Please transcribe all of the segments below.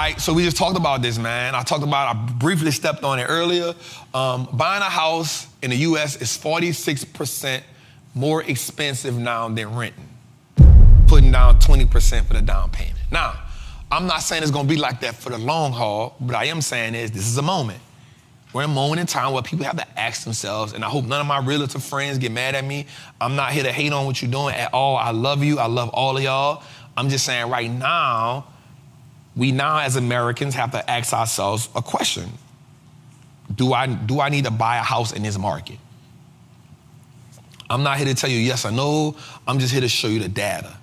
right, so we just talked about this, man. I briefly stepped on it earlier. Buying a house in the U.S. is 46% more expensive now than renting. Putting down 20% for the down payment. Now, I'm not saying it's gonna be like that for the long haul, but I am saying this is a moment. We're in a moment in time where people have to ask themselves, and I hope none of my realtor friends get mad at me. I'm not here to hate on what you're doing at all. I love you, I love all of y'all. I'm just saying right now, we now as Americans have to ask ourselves a question. Do I need to buy a house in this market? I'm not here to tell you yes or no. I'm just here to show you the data.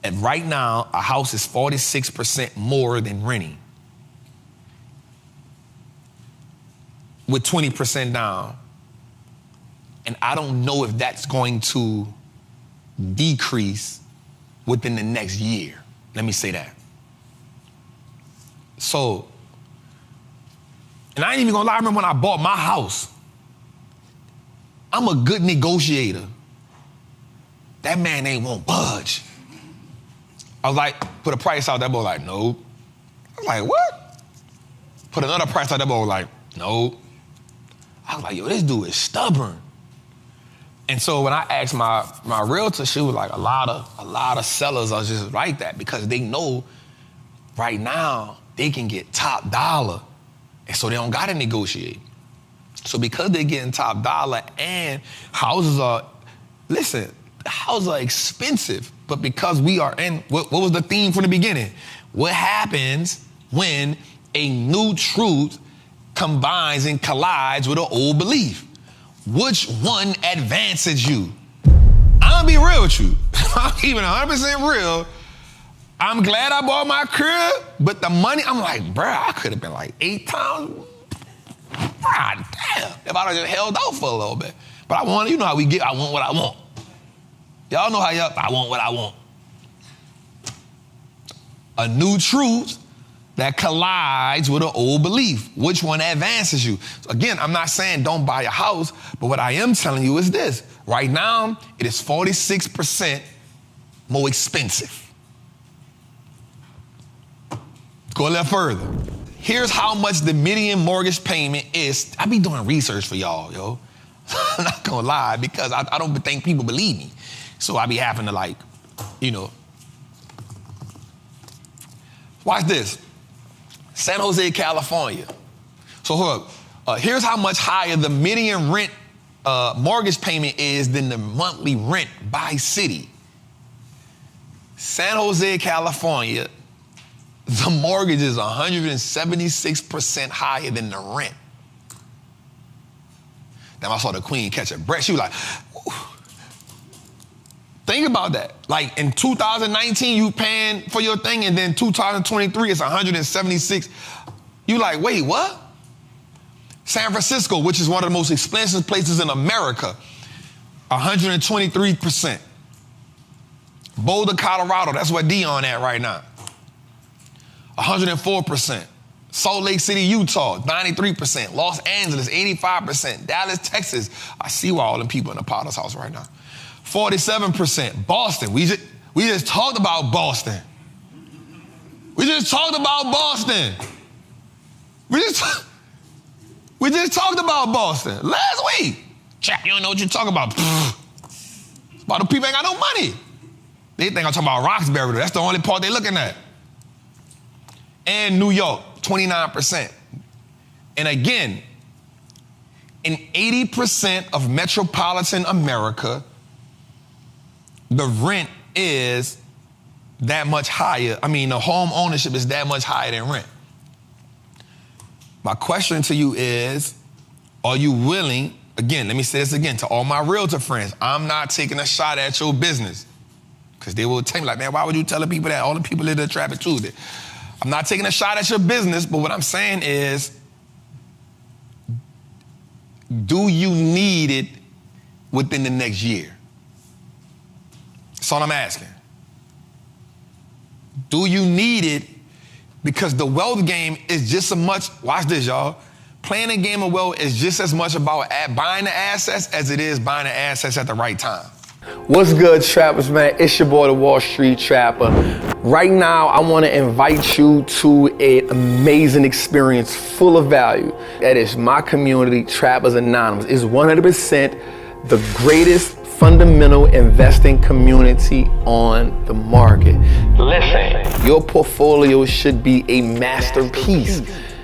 And right now, a house is 46% more than renting, with 20% down. And I don't know if that's going to decrease within the next year. Let me say that. So, and I ain't even gonna lie, I remember when I bought my house, I'm a good negotiator. That man ain't won't budge. I was like, put a price out, that boy was like, no. I was like, what? Put another price out, that boy was like, no. I was like, yo, this dude is stubborn. And so when I asked my realtor, she was like, a lot of sellers are just like that because they know right now they can get top dollar. And so they don't gotta negotiate. So because they're getting top dollar and houses are expensive, but because we are in, what was the theme from the beginning? What happens when a new truth combines and collides with an old belief? Which one advances you? I'm gonna be real with you. I'm keeping 100% real. I'm glad I bought my crib, but the money, I'm like, bruh, I could have been like 8 times. God damn, if I'd have just held out for a little bit. But I want, you know how we get, I want what I want. Y'all know how I want what I want. A new truth that collides with an old belief. Which one advances you? So again, I'm not saying don't buy a house, but what I am telling you is this. Right now, it is 46% more expensive. Go a little further. Here's how much the median mortgage payment is. I be doing research for y'all, yo. I'm not gonna lie, because I don't think people believe me. So I be having to like, you know. Watch this. San Jose, California. So hold up. Here's how much higher the median rent mortgage payment is than the monthly rent by city. San Jose, California, the mortgage is 176% higher than the rent. Then I saw the queen catch a breath. She was like, ooh. Think about that. Like in 2019, you paying for your thing, and then 2023, it's 176. You like, wait, what? San Francisco, which is one of the most expensive places in America, 123%. Boulder, Colorado, that's where Dion at right now. 104%. Salt Lake City, Utah, 93%. Los Angeles, 85%. Dallas, Texas. I see why all them people in the Potter's house right now. 47%. Boston. We just talked about Boston. We just talked about Boston. We just talked about Boston last week. Jack, you don't know what you're talking about. It's about the people ain't got no money. They think I'm talking about Roxbury. That's the only part they're looking at. And New York, 29%. And again, in 80% of metropolitan America, the rent is that much higher. I mean, the home ownership is that much higher than rent. My question to you is, are you willing, again, let me say this again to all my realtor friends, I'm not taking a shot at your business. Because they will tell me like, man, why would you tell people that? All the people in the Trappin Tuesday. I'm not taking a shot at your business, but what I'm saying is, do you need it within the next year? That's all I'm asking. Do you need it? Because the wealth game is just as much, watch this, y'all. Playing a game of wealth is just as much about buying the assets as it is buying the assets at the right time. What's good, trappers, man? It's your boy, the Wall Street Trapper. Right now, I want to invite you to an amazing experience full of value. That is my community, Trappers Anonymous. It's 100% the greatest fundamental investing community on the market. Listen, your portfolio should be a masterpiece.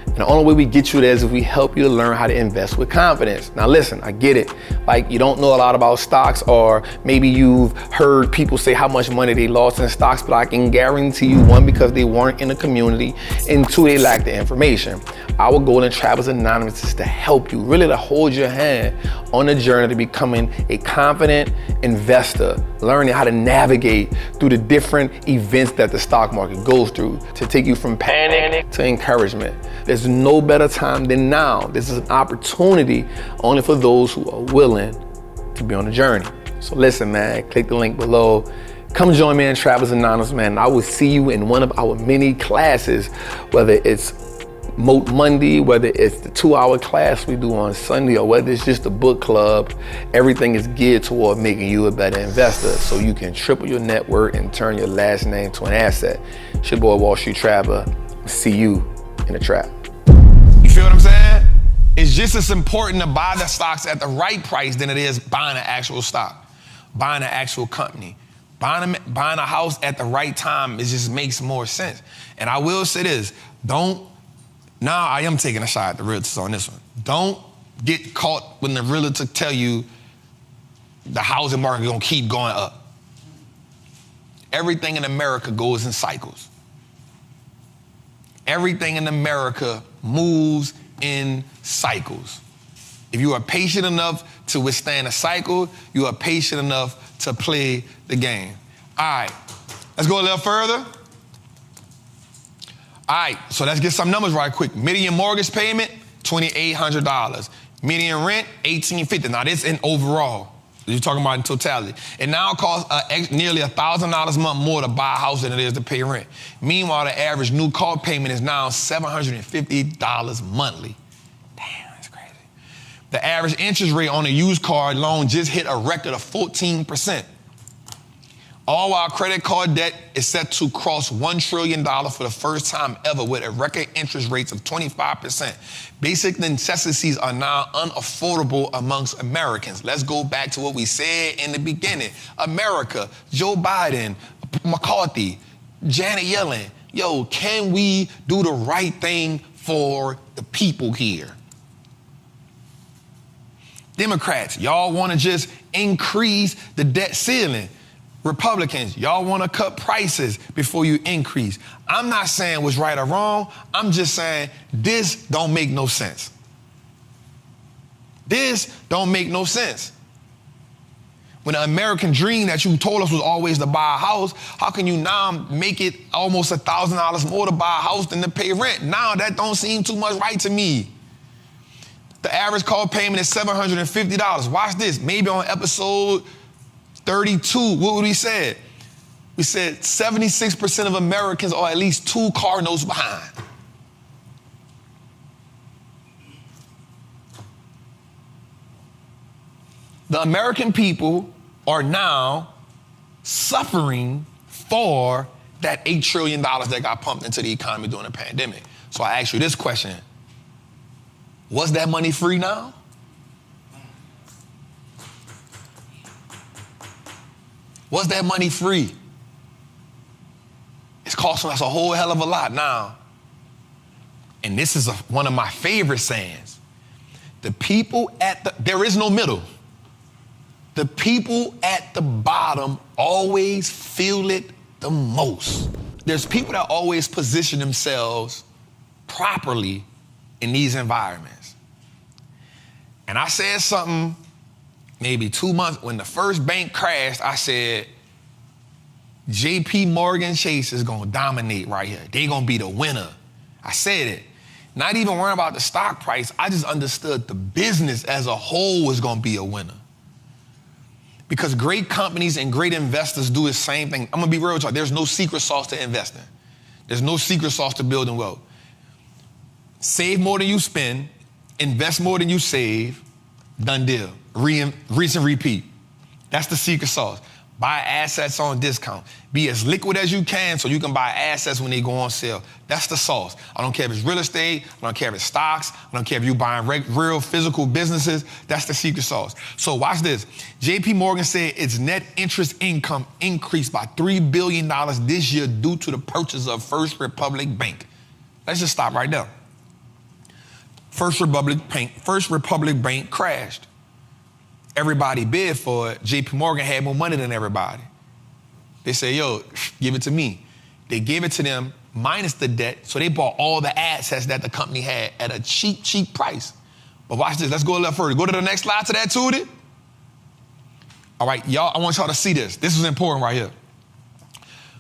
And the only way we get you there is if we help you to learn how to invest with confidence. Now listen, I get it. Like, you don't know a lot about stocks, or maybe you've heard people say how much money they lost in stocks, but I can guarantee you, one, because they weren't in the community, and two, they lack the information. Our goal in Trappers Anonymous is to help you, really to hold your hand on the journey to becoming a confident investor, learning how to navigate through the different events that the stock market goes through, to take you from panic to encouragement. There's no better time than now. This is an opportunity only for those who are willing to be on the journey. So listen, man, click the link below. Come join me in Trappers Anonymous, man. I will see you in one of our many classes, whether it's Moat Monday, whether it's the 2-hour class we do on Sunday, or whether it's just a book club. Everything is geared toward making you a better investor so you can triple your net worth and turn your last name to an asset. It's your boy, Wall Street Trapper. See you in the trap. You feel what I'm saying? It's just as important to buy the stocks at the right price than it is buying an actual stock, buying an actual company. Buying a house at the right time, it just makes more sense. And I will say this, now I am taking a shot at the realtors on this one. Don't get caught when the realtor tell you the housing market is gonna keep going up. Everything in America goes in cycles. Everything in America moves in cycles. If you are patient enough to withstand a cycle, you are patient enough to play the game. All right, let's go a little further. All right, so let's get some numbers right quick. Median mortgage payment, $2,800. Median rent, $1,850. Now this in overall. You're talking about in totality. It now costs nearly $1,000 a month more to buy a house than it is to pay rent. Meanwhile, the average new car payment is now $750 monthly. Damn, that's crazy. The average interest rate on a used car loan just hit a record of 14%. All while credit card debt is set to cross $1 trillion for the first time ever, with a record interest rates of 25%. Basic necessities are now unaffordable amongst Americans. Let's go back to what we said in the beginning. America, Joe Biden, McCarthy, Janet Yellen. Yo, can we do the right thing for the people here? Democrats, y'all want to just increase the debt ceiling. Republicans, y'all want to cut prices before you increase. I'm not saying what's right or wrong. I'm just saying this don't make no sense. This don't make no sense. When the American dream that you told us was always to buy a house, how can you now make it almost $1,000 more to buy a house than to pay rent? Now that don't seem too much right to me. The average car payment is $750. Watch this. Maybe on episode 32, what would we say? We said 76% of Americans are at least 2 car notes behind. The American people are now suffering for that $8 trillion that got pumped into the economy during the pandemic. So I ask you this question. Was that money free now? Was that money free? It's costing us a whole hell of a lot now. And this is one of my favorite sayings. There is no middle. The people at the bottom always feel it the most. There's people that always position themselves properly in these environments. And I said something maybe 2 months, when the first bank crashed, I said, JP Morgan Chase is gonna dominate right here. They're gonna be the winner. I said it. Not even worrying about the stock price, I just understood the business as a whole was gonna be a winner. Because great companies and great investors do the same thing. I'm gonna be real with you, there's no secret sauce to investing. There's no secret sauce to building wealth. Save more than you spend, invest more than you save, done deal. Rinse and repeat. That's the secret sauce. Buy assets on discount. Be as liquid as you can so you can buy assets when they go on sale. That's the sauce. I don't care if it's real estate. I don't care if it's stocks. I don't care if you're buying real physical businesses. That's the secret sauce. So watch this. JP Morgan said its net interest income increased by $3 billion this year due to the purchase of First Republic Bank. Let's just stop right there. First Republic Bank crashed. Everybody bid for it. JP Morgan had more money than everybody. They said, yo, give it to me. They gave it to them minus the debt, so they bought all the assets that the company had at a cheap, cheap price. But watch this. Let's go a little further. Go to the next slide to that, Tootie. All right, y'all, I want y'all to see this. This is important right here.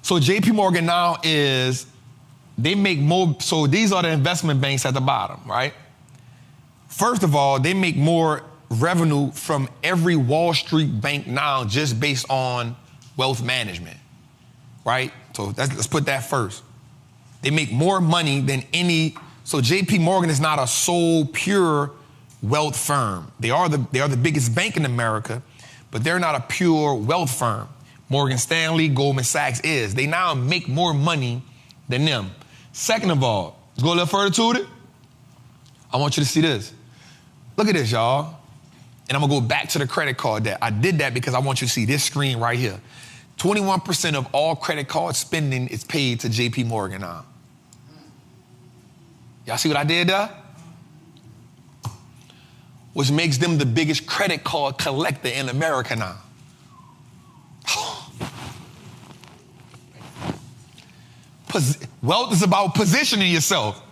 So JP Morgan now they make more, so these are the investment banks at the bottom, right? First of all, they make more revenue from every Wall Street bank now just based on wealth management, right? So let's put that first. They make more money than any, so JP Morgan is not a sole pure wealth firm. They are the biggest bank in America, but they're not a pure wealth firm. Morgan Stanley, Goldman Sachs is. They now make more money than them. Second of all, let's go a little further to it. I want you to see this. Look at this, y'all. And I'm gonna go back to the credit card debt. I did that because I want you to see this screen right here. 21% of all credit card spending is paid to JP Morgan now. Y'all see what I did there? Which makes them the biggest credit card collector in America now. Wealth is about positioning yourself.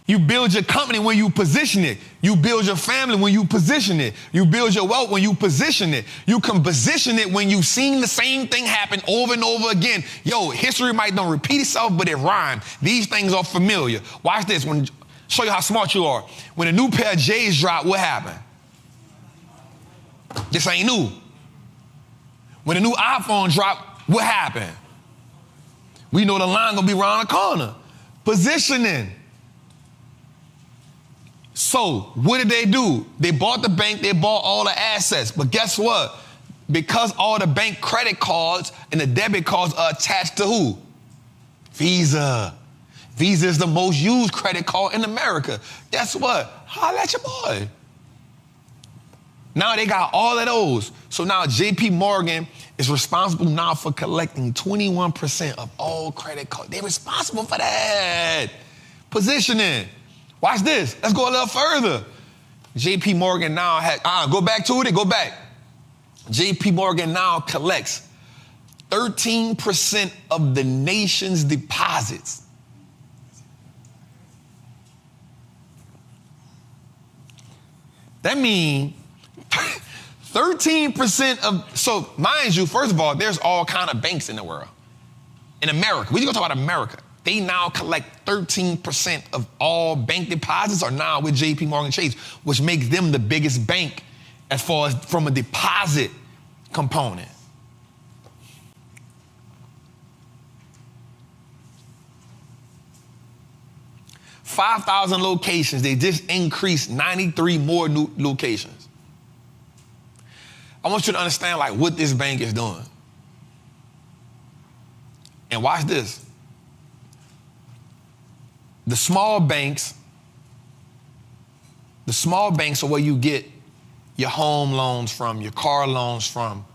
You build your company when you position it. You build your family when you position it. You build your wealth when you position it. You can position it when you've seen the same thing happen over and over again. Yo, history might not repeat itself, but it rhymes. These things are familiar. Watch this. Show you how smart you are. When a new pair of J's drop, what happened? This ain't new. When a new iPhone drop, what happened? We know the line gonna be around the corner. Positioning. So what did they do? They bought the bank, they bought all the assets. But guess what? Because all the bank credit cards and the debit cards are attached to who? Visa. Visa is the most used credit card in America. Guess what? Holla at your boy. Now they got all of those. So now JP Morgan is responsible now for collecting 21% of all credit cards. They're responsible for that. Positioning. Watch this. Let's go a little further. JP Morgan now go back to it, go back. JP Morgan now collects 13% of the nation's deposits. That means 13% of, so mind you, first of all, there's all kind of banks in the world. In America, we're gonna talk about America. They now collect 13% of all bank deposits are now with JP Morgan Chase, which makes them the biggest bank as far as from a deposit component. $5,000 locations, they just increased 93 more new locations. I want you to understand like what this bank is doing. And watch this. The small banks are where you get your home loans from, your car loans from.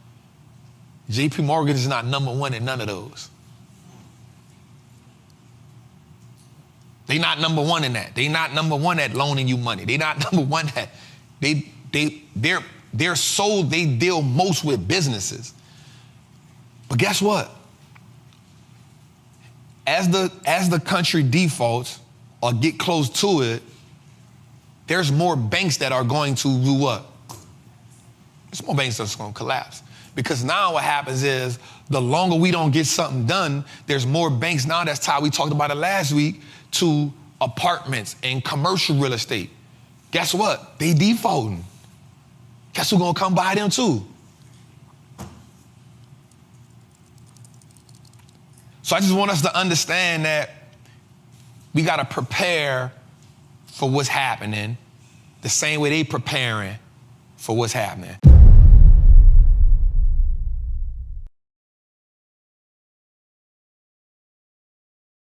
JP Morgan is not number one in none of those. They not number one in that. They not number one at loaning you money. They not number one at, they're sold, they deal most with businesses. But guess what? As the country defaults or get close to it, there's more banks that are going to do what? There's more banks that's going to collapse. Because now what happens is the longer we don't get something done, there's more banks now, that's how we talked about it last week, to apartments and commercial real estate. Guess what? They defaulting. Guess who's going to come buy them too? So I just want us to understand that we got to prepare for what's happening the same way they preparing for what's happening.